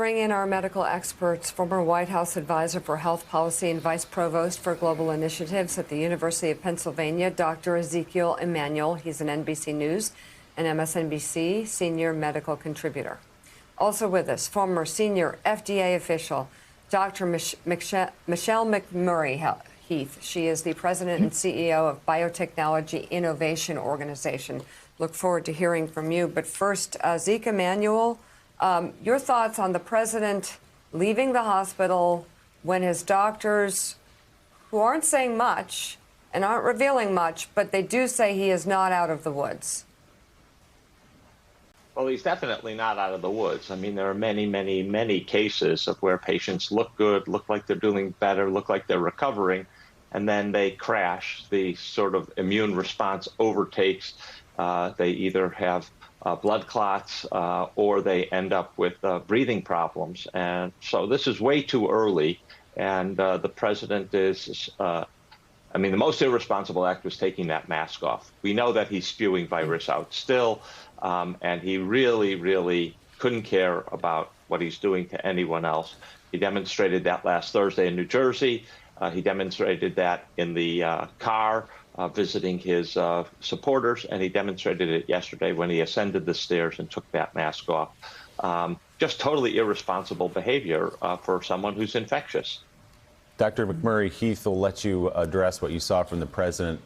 bring in our medical experts, former White House advisor for health policy and vice provost for global initiatives at the University of Pennsylvania, Dr. Ezekiel Emanuel. He's an NBC News and MSNBC senior medical contributor. Also with us, former senior FDA official, Dr. Michelle McMurry-Heath. She is the president and CEO of Biotechnology Innovation Organization. Look forward to hearing from you. But first, Zeke Emanuel, your thoughts on the president leaving the hospital when his doctors, who aren't saying much and aren't revealing much, but they do say he is not out of the woods. Well, he's definitely not out of the woods. I mean, there are many, many, many cases of where patients look good, look like they're doing better, look like they're recovering, and then they crash. The sort of immune response overtakes. They either have blood clots or they end up with breathing problems. And so this is way too early. And the president is, the most irresponsible act was taking that mask off. We know that he's spewing virus out still. And he really, really couldn't care about what he's doing to anyone else. He demonstrated that last Thursday in New Jersey. He demonstrated that in the car visiting his supporters, and he demonstrated it yesterday when he ascended the stairs and took that mask off. Just totally irresponsible behavior for someone who's infectious. Dr. McMurry-Heath will let you address what you saw from the president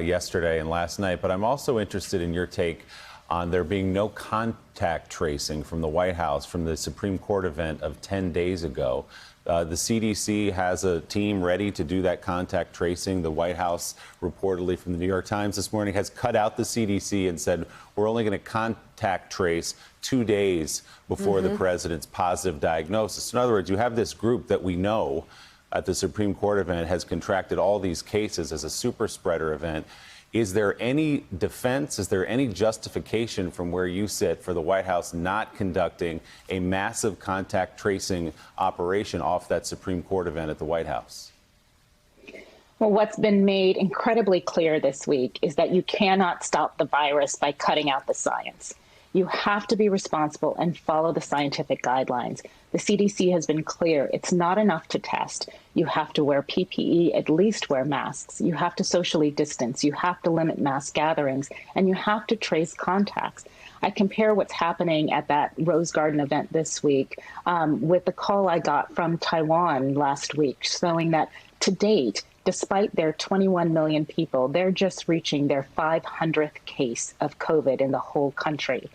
yesterday and last night, but I'm also interested in your take on there being no contact tracing from the White House from the Supreme Court event of 10 days ago. The CDC has a team ready to do that contact tracing. The White House, reportedly from the New York Times this morning, has cut out the CDC and said we're only going to contact trace 2 days before the president's positive diagnosis. In other words, you have this group that we know at the Supreme Court event has contracted all these cases as a super spreader event. Is there any defense? Is there any justification from where you sit for the White House not conducting a massive contact tracing operation off that Supreme Court event at the White House? Well, what's been made incredibly clear this week is that you cannot stop the virus by cutting out the science. You have to be responsible and follow the scientific guidelines. The CDC has been clear. It's not enough to test. You have to wear PPE, at least wear masks. You have to socially distance. You have to limit mass gatherings, and you have to trace contacts. I compare what's happening at that Rose Garden event this week with the call I got from Taiwan last week, showing that to date, despite their 21 million people, they're just reaching their 500th case of COVID in the whole country.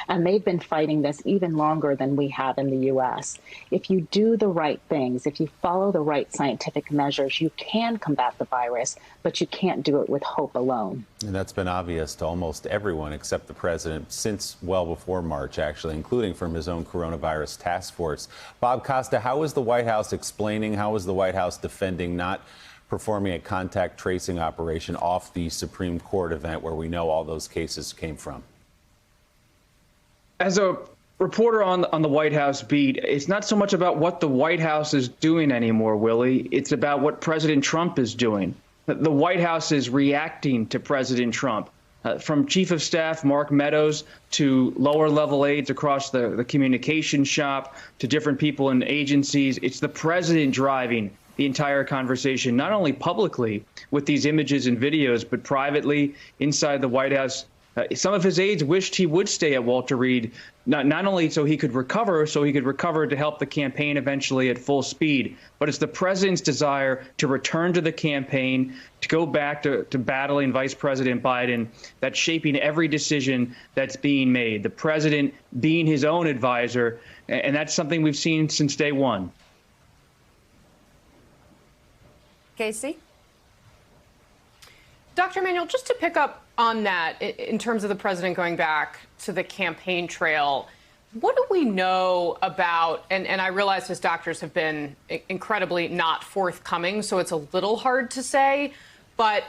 And they've been fighting this even longer than we have in the U.S. If you do the right things, if you follow the right scientific measures, you can combat the virus, but you can't do it with hope alone. And that's been obvious to almost everyone except the president since well before March, actually, including from his own coronavirus task force. Bob Costa, how is the White House explaining, how is the White House defending not performing a contact tracing operation off the Supreme Court event where we know all those cases came from? As a reporter on the White House beat, it's not so much about what the White House is doing anymore, Willie. It's about what President Trump is doing. The White House is reacting to President Trump. From Chief of Staff Mark Meadows to lower-level aides across the communication shop to different people in agencies, it's the president driving the entire conversation, not only publicly with these images and videos, but privately inside the White House. Some of his aides wished he would stay at Walter Reed, not only so he could recover to help the campaign eventually at full speed, but it's the president's desire to return to the campaign, to go back to battling Vice President Biden, that's shaping every decision that's being made. The president being his own advisor, and that's something we've seen since day one. KASIE? Dr. Emanuel, just to pick up on that, in terms of the president going back to the campaign trail, what do we know about, and I realize his doctors have been incredibly not forthcoming, so it's a little hard to say, but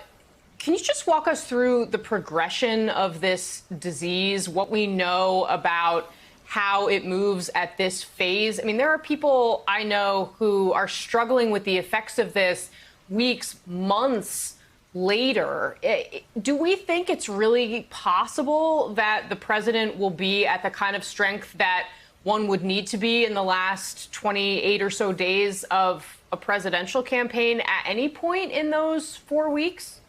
can you just walk us through the progression of this disease, what we know about how it moves at this phase? I mean, there are people I know who are struggling with the effects of this weeks, months later. Do we think it's really possible that the president will be at the kind of strength that one would need to be in the last 28 or so days of a presidential campaign at any point in those 4 weeks?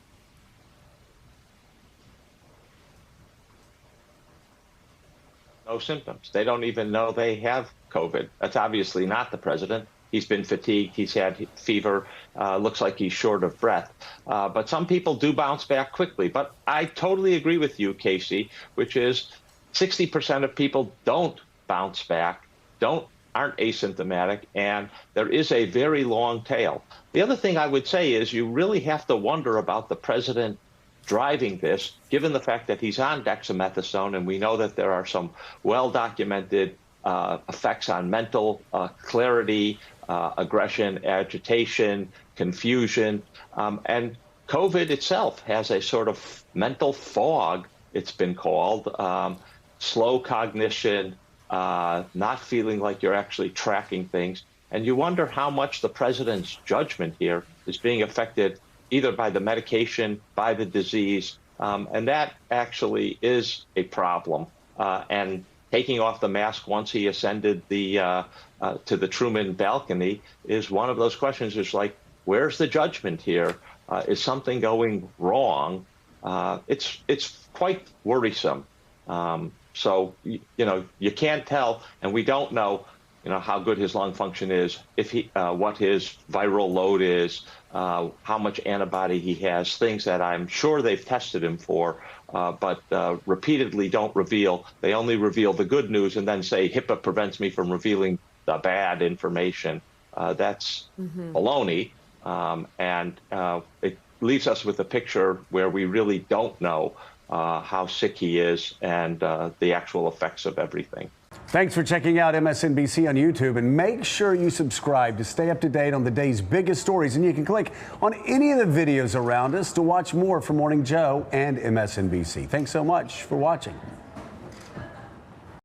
No symptoms. They don't even know they have COVID. That's obviously not the president. He's been fatigued. He's had fever. Looks like he's short of breath. But some people do bounce back quickly. But I totally agree with you, KASIE, which is 60% of people don't bounce back, aren't asymptomatic, and there is a very long tail. The other thing I would say is you really have to wonder about the president driving this, given the fact that he's on dexamethasone, and we know that there are some well-documented effects on mental clarity, aggression, agitation, confusion, and COVID itself has a sort of mental fog, it's been called, slow cognition, not feeling like you're actually tracking things. And you wonder how much the president's judgment here is being affected either by the medication, by the disease, and that actually is a problem. And taking off the mask once he ascended to the Truman balcony is one of those questions. It's like, where's the judgment here? Is something going wrong? It's quite worrisome. So you can't tell, and we don't know, how good his lung function is, if what his viral load is, how much antibody he has, things that I'm sure they've tested him for, but repeatedly don't reveal. They only reveal the good news and then say HIPAA prevents me from revealing the bad information. That's baloney, and it leaves us with a picture where we really don't know how sick he is and the actual effects of everything. Thanks for checking out MSNBC on YouTube, and make sure you subscribe to stay up to date on the day's biggest stories. And you can click on any of the videos around us to watch more from Morning Joe and MSNBC. Thanks so much for watching.